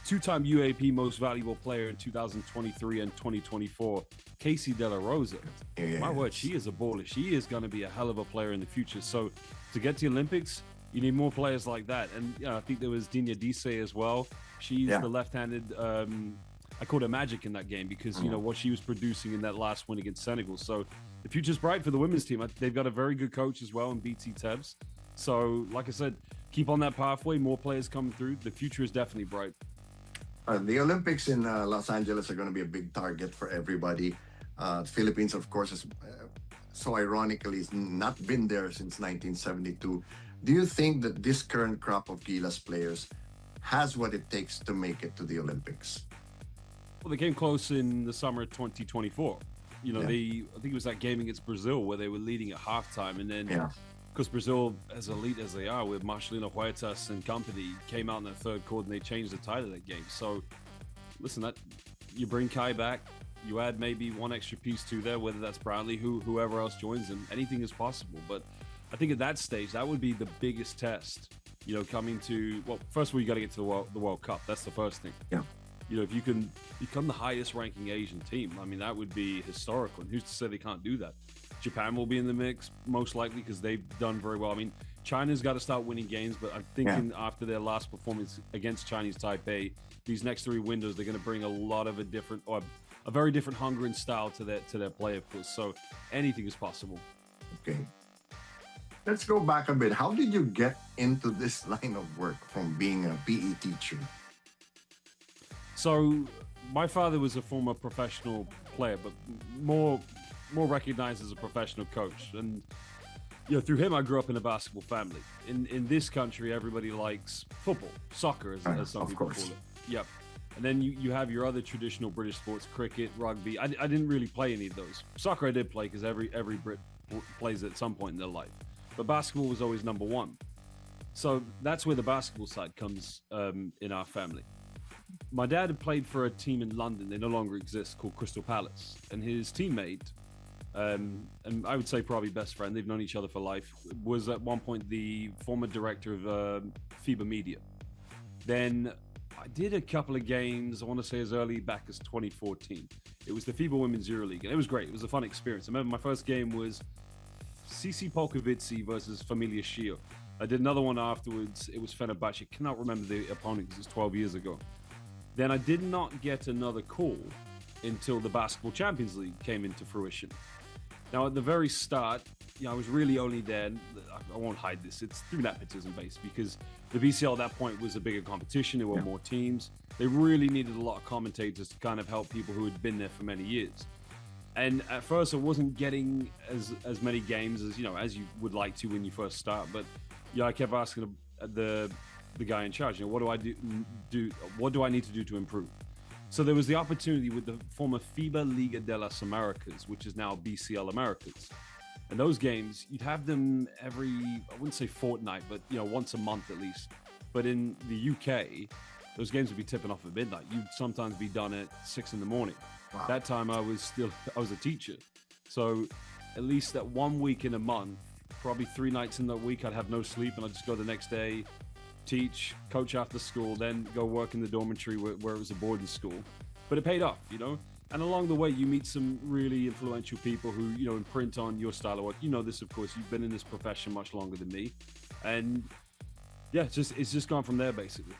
two-time UAP Most Valuable Player in 2023 and 2024, Casey De La Rosa. My word, she is a baller. She is going to be a hell of a player in the future. So to get to the Olympics, you need more players like that. And I think there was Dinya Dise as well. She's the left-handed, I called her magic in that game because, what she was producing in that last win against Senegal. So the future's bright for the women's team. They've got a very good coach as well in BT Tebs. So, like I said, keep on that pathway. More players coming through. The future is definitely bright. The Olympics in Los Angeles are going to be a big target for everybody. The Philippines, of course, is so ironically has not been there since 1972. Do you think that this current crop of Gilas players has what it takes to make it to the Olympics? Well, they came close in the summer of 2024. I think it was that game against Brazil where they were leading at halftime, and then because Brazil, as elite as they are with Marcelino Huertas and company, came out in the third quarter and they changed the tide of that game. So listen, you bring Kai back, you add maybe one extra piece to there, whether that's Bradley, whoever else joins them, anything is possible. But I think at that stage, that would be the biggest test, coming to, well, first of all, you got to get to the World Cup. That's the first thing. Yeah. If you can become the highest ranking Asian team, I mean, that would be historical. And who's to say they can't do that? Japan will be in the mix, most likely, because they've done very well. I mean, China's got to start winning games, but I'm thinking after their last performance against Chinese Taipei, these next three windows, they're going to bring a lot of a very different hunger and style to their play, of course. So anything is possible. Okay. Let's go back a bit. How did you get into this line of work from being a PE teacher? So my father was a former professional player, but more recognized as a professional coach. And through him, I grew up in a basketball family. In this country, everybody likes football, soccer, as some people call it. Yep. And then you have your other traditional British sports, cricket, rugby. I didn't really play any of those. Soccer I did play because every Brit plays it at some point in their life. But basketball was always number one. So that's where the basketball side comes in our family. My dad had played for a team in London, they no longer exist, called Crystal Palace. And his teammate, and I would say probably best friend, they've known each other for life, was at one point the former director of FIBA Media. Then I did a couple of games, I want to say as early back as 2014. It was the FIBA Women's EuroLeague, and it was great. It was a fun experience. I remember my first game was CC Polkovici versus Familia Shio. I did another one afterwards. It was Fenerbahce. I cannot remember the opponent because it was 12 years ago. Then I did not get another call until the Basketball Champions League came into fruition. Now, at the very start, I was really only there, I won't hide this, it's through nepotism based, because the BCL at that point was a bigger competition, there were more teams. They really needed a lot of commentators to kind of help people who had been there for many years. And at first I wasn't getting as many games as as you would like to when you first start, but I kept asking the guy in charge, what do I do? What do I need to do to improve? So there was the opportunity with the former FIBA Liga de las Americas, which is now BCL Americas. And those games, you'd have them every, I wouldn't say fortnight, but once a month at least. But in the UK, those games would be tipping off at midnight. You'd sometimes be done at 6 in the morning. Wow. That time I was a teacher. So at least that 1 week in a month, probably 3 nights in that week, I'd have no sleep and I'd just go the next day, teach, coach after school, then go work in the dormitory where it was a boarding school. But it paid off, you know? And along the way, you meet some really influential people who, you know, imprint on your style of work. You know this, of course. You've been in this profession much longer than me. And yeah, it's just gone from there, basically.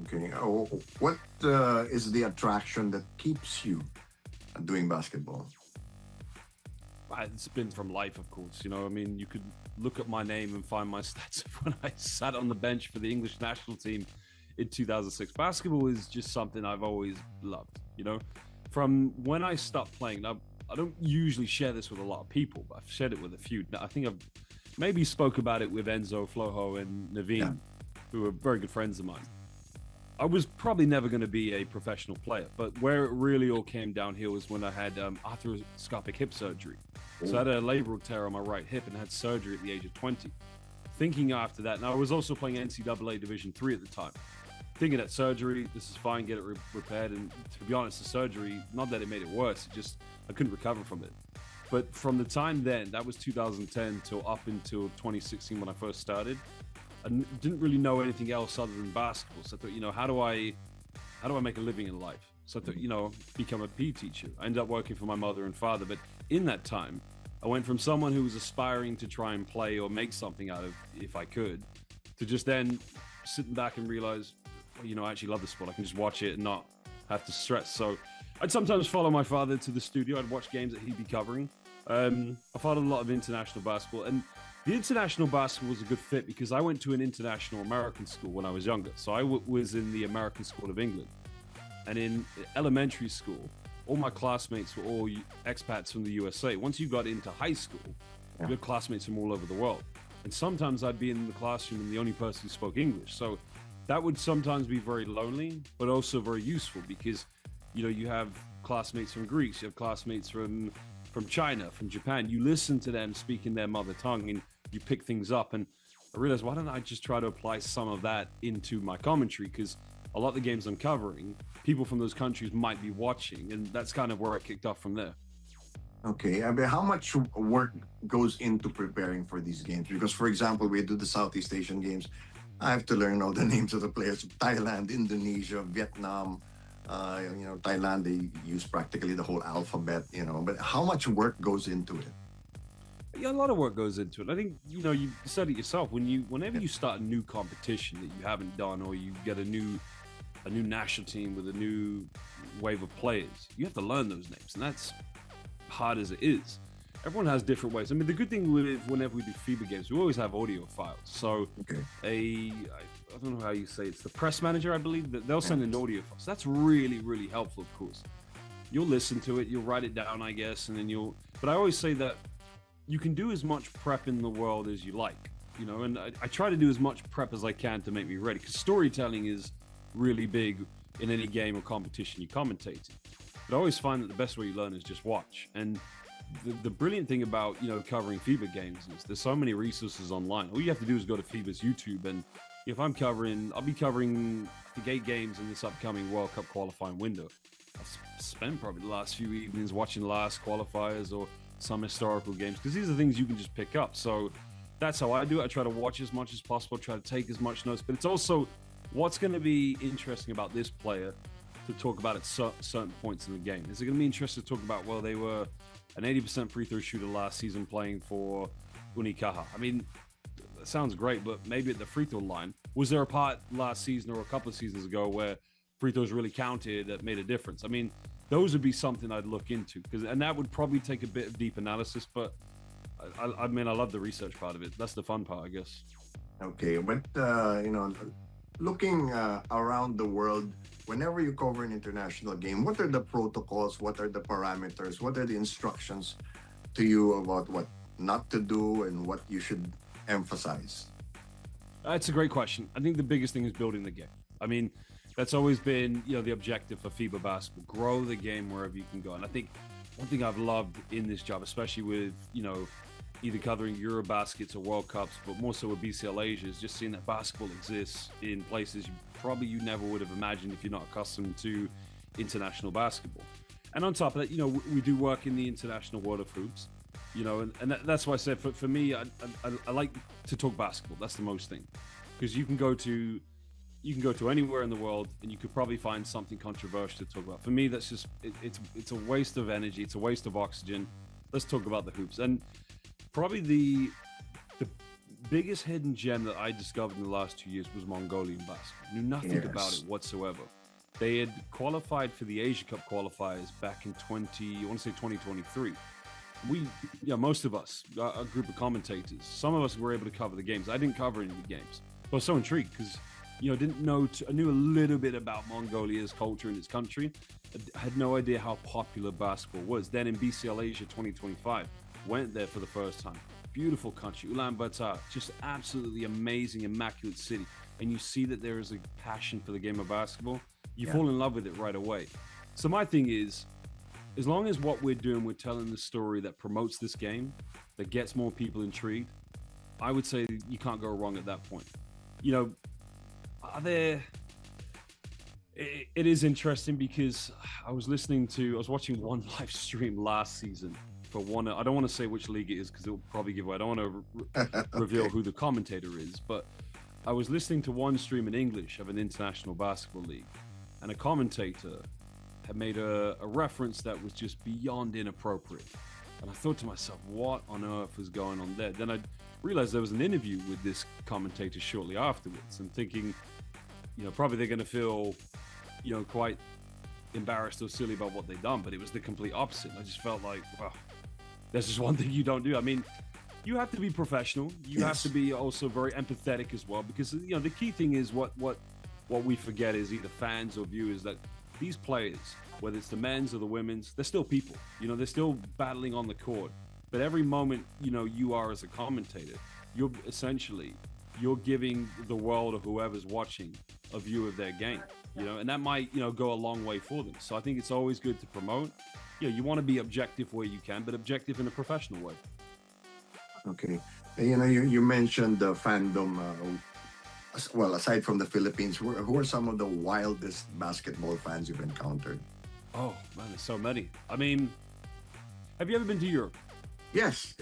Okay. What is the attraction that keeps you doing basketball? It's been from life, of course. You know, I mean, you could look at my name and find my stats of when I sat on the bench for the English national team in 2006. Basketball is just something I've always loved, you know? From when I stopped playing, now, I don't usually share this with a lot of people, but I've shared it with a few. Now, I think I've maybe spoke about it with Enzo, Flojo, and Naveen, who are very good friends of mine. I was probably never going to be a professional player, but where it really all came downhill was when I had arthroscopic hip surgery. So I had a labral tear on my right hip and had surgery at the age of 20. Thinking after that, now I was also playing NCAA Division III at the time. Thinking that surgery, this is fine, get it repaired. And to be honest, the surgery, not that it made it worse, it just, I couldn't recover from it. But from the time then, that was 2010 till up until 2016 when I first started, I didn't really know anything else other than basketball. So I thought, you know, how do I make a living in life? So I thought, you know, become a PE teacher. I ended up working for my mother and father. But in that time, I went from someone who was aspiring to try and play or make something out of, if I could, to just then sitting back and realize, well, you know, I actually love the sport. I can just watch it and not have to stress. So I'd sometimes follow my father to the studio. I'd watch games that he'd be covering. I followed a lot of international basketball, and the international basketball was a good fit because I went to an international American school when I was younger. So I was in the American School of England. And in elementary school, all my classmates were all expats from the USA. Once you got into high school, you had classmates from all over the world. And sometimes I'd be in the classroom and the only person who spoke English. So that would sometimes be very lonely, but also very useful because, you know, you have classmates from Greece, you have classmates from China, from Japan. You listen to them speaking their mother tongue and you pick things up. And I realized, why don't I just try to apply some of that into my commentary? Because a lot of the games I'm covering, people from those countries might be watching. And that's kind of where I kicked off from there. Okay, I mean, how much work goes into preparing for these games? Because, for example, we do the Southeast Asian games. I have to learn all the names of the players. Thailand, Indonesia, Vietnam, you know, Thailand, they use practically the whole alphabet, you know, but how much work goes into it? Yeah, a lot of work goes into it. I think, you know, you said it yourself. Whenever you start a new competition that you haven't done, or you get a new national team with a new wave of players, you have to learn those names, and that's hard as it is. Everyone has different ways. I mean, the good thing with whenever we do FIBA games, we always have audio files. So I don't know how you say it. It's the press manager, I believe, they'll send an audio file. So that's really, really helpful, of course. You'll listen to it, you'll write it down, I guess, and then but I always say that you can do as much prep in the world as you like, you know, and I try to do as much prep as I can to make me ready, because storytelling is really big in any game or competition you commentate in. But I always find that the best way you learn is just watch. And the brilliant thing about, you know, covering FIBA games is there's so many resources online. All you have to do is go to FIBA's YouTube, and if I'll be covering I think 8 games in this upcoming World Cup qualifying window. I've spent probably the last few evenings watching last qualifiers or some historical games, because these are things you can just pick up. So that's how I do it. I try to watch as much as possible, try to take as much notes, but it's also what's going to be interesting about this player to talk about at certain points in the game. Is it going to be interesting to talk about, well, they were an 80% free throw shooter last season playing for Unicaja? I mean, that sounds great, but maybe at the free throw line, was there a part last season or a couple of seasons ago where free throws really counted that made a difference? I mean, those would be something I'd look into, and that would probably take a bit of deep analysis, but I mean, I love the research part of it. That's the fun part, I guess. Okay, but you know, looking around the world, whenever you cover an international game, what are the protocols? What are the parameters? What are the instructions to you about what not to do and what you should emphasize? That's a great question. I think the biggest thing is building the game. I mean, that's always been, you know, the objective for FIBA basketball. Grow the game wherever you can go. And I think one thing I've loved in this job, especially with, you know, either covering Eurobaskets or World Cups, but more so with BCL Asia, is just seeing that basketball exists in places you never would have imagined if you're not accustomed to international basketball. And on top of that, we do work in the international world of hoops, and that's why I said for me, I like to talk basketball. That's the most thing, because you can go to anywhere in the world and you could probably find something controversial to talk about. For me, that's just it's a waste of energy. It's a waste of oxygen. Let's talk about the hoops. And probably the biggest hidden gem that I discovered in the last 2 years was Mongolian basketball. Knew nothing about it whatsoever. They had qualified for the Asia Cup qualifiers back in 2023. Most of us, a group of commentators, some of us were able to cover the games. I didn't cover any of the games. I was so intrigued because, I knew a little bit about Mongolia's culture and its country. I had no idea how popular basketball was. Then in BCL Asia 2025, went there for the first time. Beautiful country, Ulaanbaatar, just absolutely amazing, immaculate city. And you see that there is a passion for the game of basketball. You fall in love with it right away. So my thing is, as long as what we're doing, we're telling the story that promotes this game, that gets more people intrigued, I would say you can't go wrong at that point. It is interesting because I was watching one live stream last season for one. I don't want to say which league it is because it will probably give away. I don't want to reveal who the commentator is, but I was listening to one stream in English of an international basketball league, and a commentator had made a reference that was just beyond inappropriate. And I thought to myself, what on earth is going on there? Then I realized there was an interview with this commentator shortly afterwards, and thinking, probably they're going to feel, quite embarrassed or silly about what they've done, but it was the complete opposite. I just felt like, wow, there's just one thing you don't do. I mean, you have to be professional. You have to be also very empathetic as well, because, the key thing is what we forget is either fans or viewers, that these players, whether it's the men's or the women's, they're still people. They're still battling on the court. But every moment, you are as a commentator, you're giving the world or whoever's watching a view of their game, and that might, go a long way for them. So I think it's always good to promote. You want to be objective where you can, but objective in a professional way. Okay. You mentioned the fandom. Well, aside from the Philippines, who are some of the wildest basketball fans you've encountered? Oh man, there's so many. I mean, have you ever been to Europe? Yes.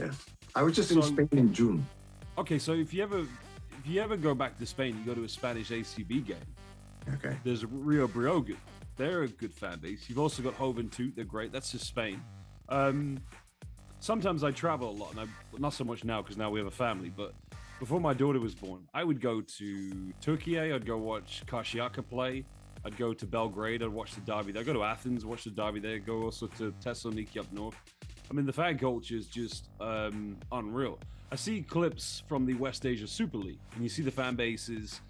I was just in Spain in June. Okay, so if you ever go back to Spain, you go to a Spanish ACB game. Okay. There's Rio Briogan. They're a good fan base. You've also got Juventud. They're great. That's just Spain. Sometimes I travel a lot, and not so much now because now we have a family, but before my daughter was born, I would go to Turkey. I'd go watch Karşıyaka play. I'd go to Belgrade. I'd watch the derby there. I'd go to Athens, watch the derby there. Go also to Thessaloniki up north. I mean, the fan culture is just unreal. I see clips from the West Asia Super League, and you see the fan bases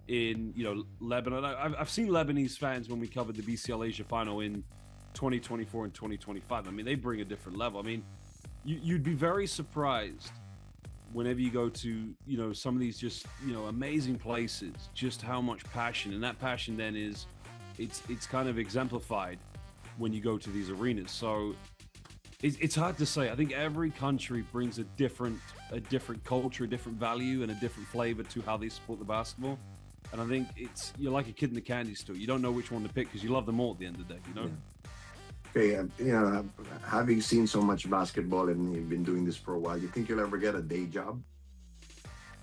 in, Lebanon. I've seen Lebanese fans when we covered the BCL Asia final in 2024 and 2025. I mean, they bring a different level. I mean, you'd be very surprised whenever you go to, some of these just, amazing places, just how much passion, and that passion then it's kind of exemplified when you go to these arenas. So it's hard to say. I think every country brings a different culture, a different value, and a different flavor to how they support the basketball. And I think you're like a kid in the candy store. You don't know which one to pick because you love them all at the end of the day, Yeah. Okay, having seen so much basketball and you've been doing this for a while, you think you'll ever get a day job?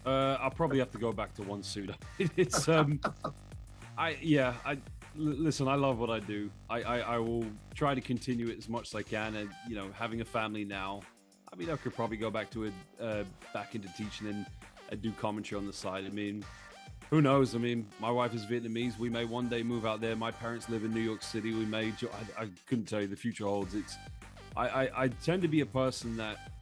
I'll probably have to go back to one suit. It's listen, I love what I do. I will try to continue it as much as I can, and having a family now, I mean, I could probably go back to back into teaching and do commentary on the side. I mean, who knows? I mean, my wife is Vietnamese. We may one day move out there. My parents live in New York City. We may. I couldn't tell you. The future holds. I tend to be a person that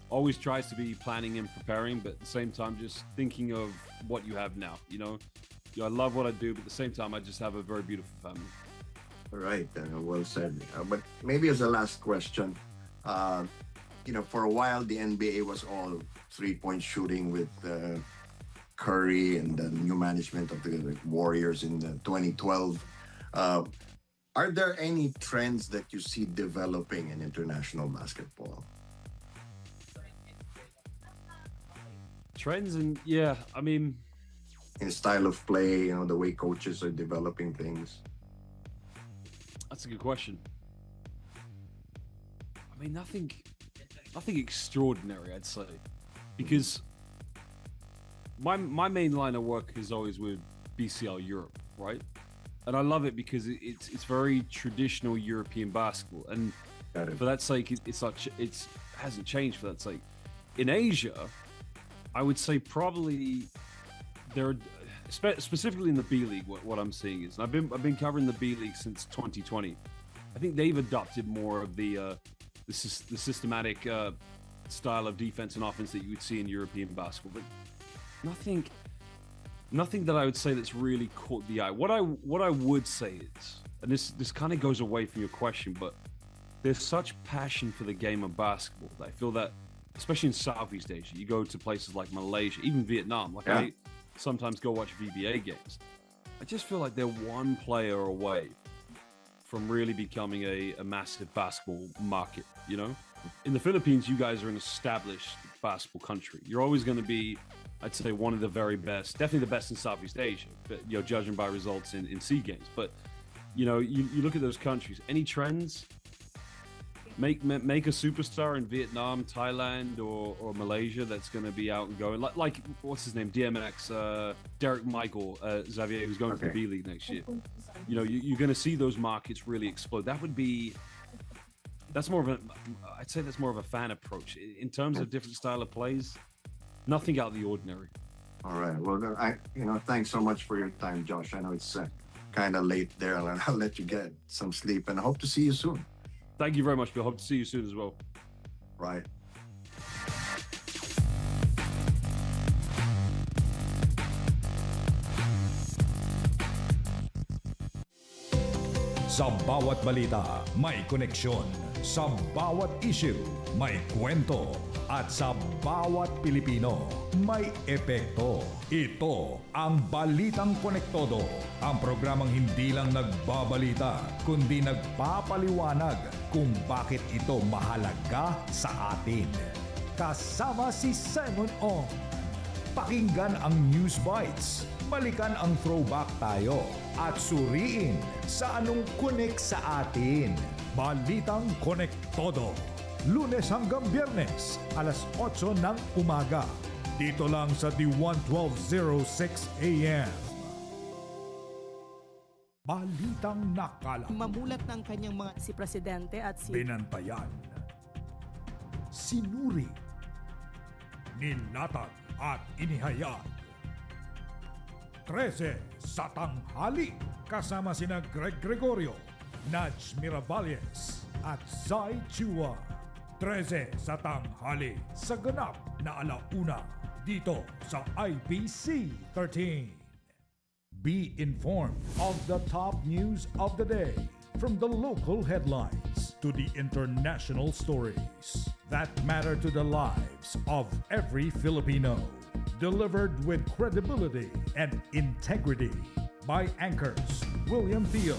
always tries to be planning and preparing, but at the same time, just thinking of what you have now. I love what I do, but at the same time, I just have a very beautiful family. All right. Well said. But maybe as a last question, for a while, the NBA was all three-point shooting with Curry and the new management of the Warriors in 2012. Are there any trends that you see developing in international basketball? Trends and yeah, I mean, In style of play, the way coaches are developing things. that's a good question. I mean, nothing extraordinary, I'd say, because my main line of work is always with BCL Europe, right? And I love it because it's very traditional European basketball, and for that sake, it hasn't changed. For that sake, in Asia, I would say probably there are, specifically in the B League, what I'm seeing is, and I've been covering the B League since 2020. I think they've adopted more of the systematic style of defense and offense that you would see in European basketball, but nothing that I would say that's really caught the eye. What I would say is, and this kind of goes away from your question, but there's such passion for the game of basketball that I feel that, especially in Southeast Asia, you go to places like Malaysia, even Vietnam. Like I sometimes go watch VBA games. I just feel like they're one player away from really becoming a massive basketball market. In the Philippines, you guys are an established basketball country. You're always going to be, I'd say, one of the very best, definitely the best in Southeast Asia, but, judging by results in SEA games. But, you look at those countries, any trends, make a superstar in Vietnam, Thailand, or Malaysia that's going to be out and going. Like what's his name? DMX, Derek Michael, Xavier, who's going to the B League next year. You're going to see those markets really explode. That's more of I'd say that's more of a fan approach. In terms of different style of plays, nothing out of the ordinary. All right. Well, thanks so much for your time, Josh. I know it's kind of late there, and I'll let you get some sleep, and I hope to see you soon. Thank you very much, Bill. Hope to see you soon as well. Right. Sa bawat balita, may koneksyon. Sa bawat issue, may kwento. At sa bawat Pilipino, may epekto. Ito ang Balitang Konektodo. Ang programang hindi lang nagbabalita, kundi nagpapaliwanag kung bakit ito mahalaga sa atin. Kasama si Simon Ong. Pakinggan ang News Bites. Balikan ang throwback tayo. At suriin sa anong connect sa atin. Balitang Konektodo. Lunes hanggang Biyernes, alas 8 ng umaga. Dito lang sa D1 1206 AM. Balitang nakala. Mamulat ng kanyang si Presidente at si... Binantayan. Sinuri. Nilatag at inihayag. 13 sa tanghali. Kasama sina Greg Gregorio, Naj Miravalles at Zai Chua. 13 sa tanghali sa ganap na alauna dito sa IBC 13. Be informed of the top news of the day, from the local headlines to the international stories that matter to the lives of every Filipino. Delivered with credibility and integrity by anchors William Theo,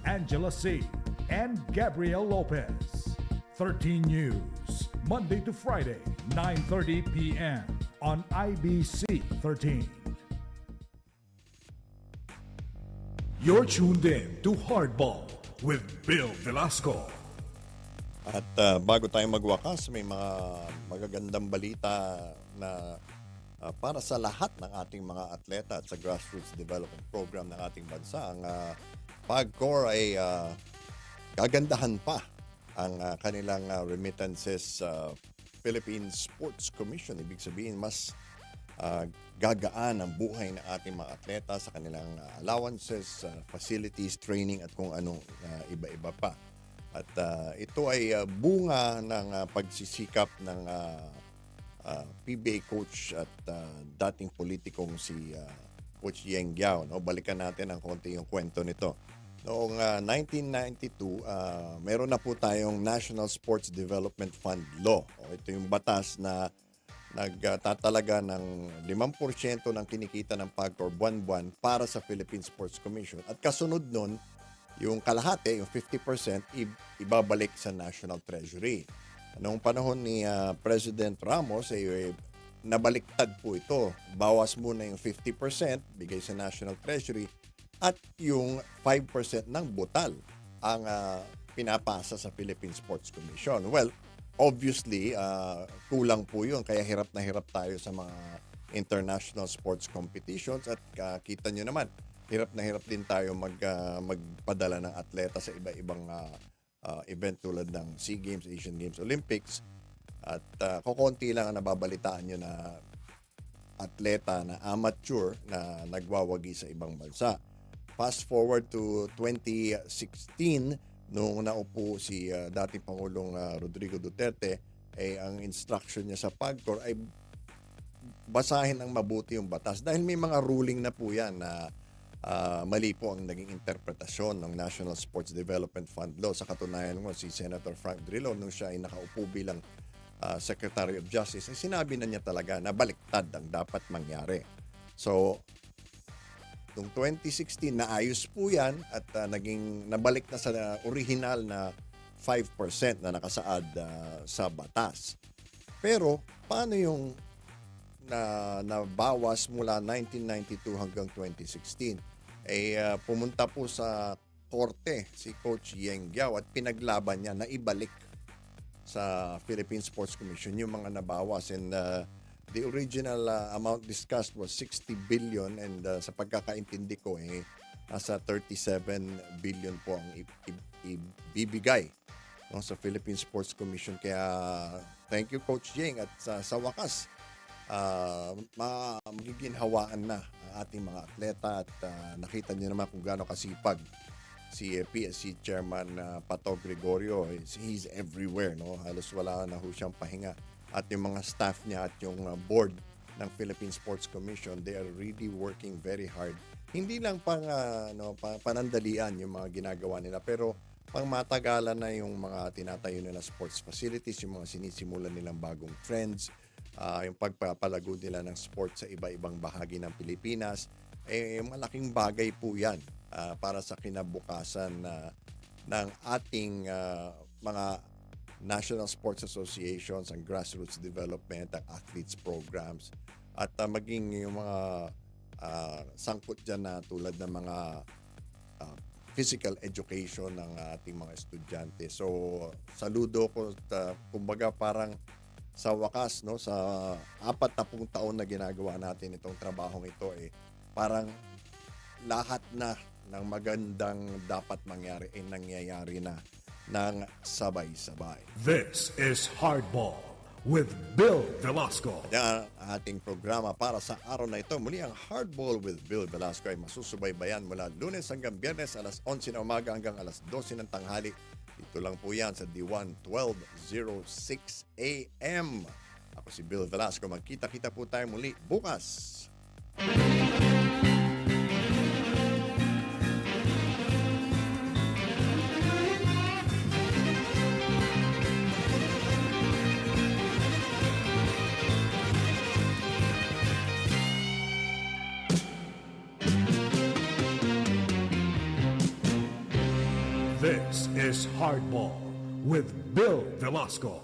Angela C., and Gabriel Lopez. 13 News, Monday to Friday, 9:30 p.m. on IBC 13. You're tuned in to Hardball with Bill Velasco. At bago tayo magwakas, may mga magagandang balita na para sa lahat ng ating mga atleta at sa grassroots development program ng ating bansa. Ang PAGCOR ay gagandahan pa ang kanilang remittances Philippine Sports Commission. Ibig sabihin, mas gagaan ang buhay ng ating mga atleta sa kanilang allowances, facilities, training at kung anong iba-iba pa. At ito ay bunga ng pagsisikap ng PBA coach at dating politikong si Coach Yeng Giao. No? Balikan natin ang konti yung kwento nito. Noong 1992, meron na po tayong National Sports Development Fund Law. Ito yung batas na nagtatalaga ng 5% ng kinikita ng PAGCOR buwan-buwan para sa Philippine Sports Commission. At kasunod nun, yung kalahati, yung 50%, ibabalik sa National Treasury. Noong panahon ni President Ramos, nabaliktad po ito. Bawas muna yung 50% bigay sa National Treasury at yung 5% ng butal ang pinapasa sa Philippine Sports Commission. Well, obviously, kulang po yun. Kaya hirap na hirap tayo sa mga international sports competitions at kita nyo naman, hirap na hirap din tayo magpadala ng atleta sa iba-ibang event tulad ng SEA Games, Asian Games, Olympics. At kukunti lang ang nababalitaan nyo na atleta na amateur na nagwawagi sa ibang bansa. Fast forward to 2016, nung naupo si dating Pangulong Rodrigo Duterte, ang instruction niya sa PAGCOR ay basahin ng mabuti yung batas. Dahil may mga ruling na po yan na mali po ang naging interpretasyon ng National Sports Development Fund Law. Sa katunayan mo, si Senator Frank Drilon, nung siya ay nakaupo bilang Secretary of Justice, ay sinabi na niya talaga na baliktad ang dapat mangyari. So, noong 2016, naayos po yan at nabalik na sa original na 5% na nakasaad sa batas. Pero, paano yung nabawas mula 1992 hanggang 2016? Pumunta po sa korte si Coach Yeng Giao at pinaglaban niya na ibalik sa Philippine Sports Commission yung mga nabawas. And the original amount discussed was 60 billion and sa pagkakaintindi ko nasa 37 billion po ang ibibigay sa Philippine Sports Commission. Kaya thank you Coach Yeng at sa wakas magiginhawaan na ang ating mga atleta at nakita niyo naman kung gaano kasipag si PSC Chairman Pato Gregorio. He's everywhere, no? Halos wala na ho siyang pahinga. At yung mga staff niya at yung board ng Philippine Sports Commission, they are really working very hard. Hindi lang panandalian yung mga ginagawa nila, pero pang matagalan na yung mga tinatayo nila sports facilities, yung mga sinisimulan nilang bagong trends, yung pagpapalago nila ng sports sa iba-ibang bahagi ng Pilipinas. Malaking bagay po yan para sa kinabukasan ng ating mga National Sports Associations, ang grassroots development, ang athletes programs, at maging yung mga sangkot dyan na tulad ng mga physical education ng ating mga estudyante. So, saludo ko, kumbaga parang sa wakas, no, sa 40 taon na ginagawa natin itong trabahong ito, parang lahat na ng magandang dapat mangyari ay nangyayari na ng sabay-sabay. This is Hardball with Bill Velasco. Yan ang ating programa para sa araw na ito. Muli ang Hardball with Bill Velasco ay masusubaybayan mula Lunes hanggang Biyernes alas 11 na umaga hanggang alas 12 ng tanghali. Ito lang po yan sa D1 12:06 AM. Ako si Bill Velasco. Magkita-kita po tayo muli bukas. This is Hardball with Bill Velasco.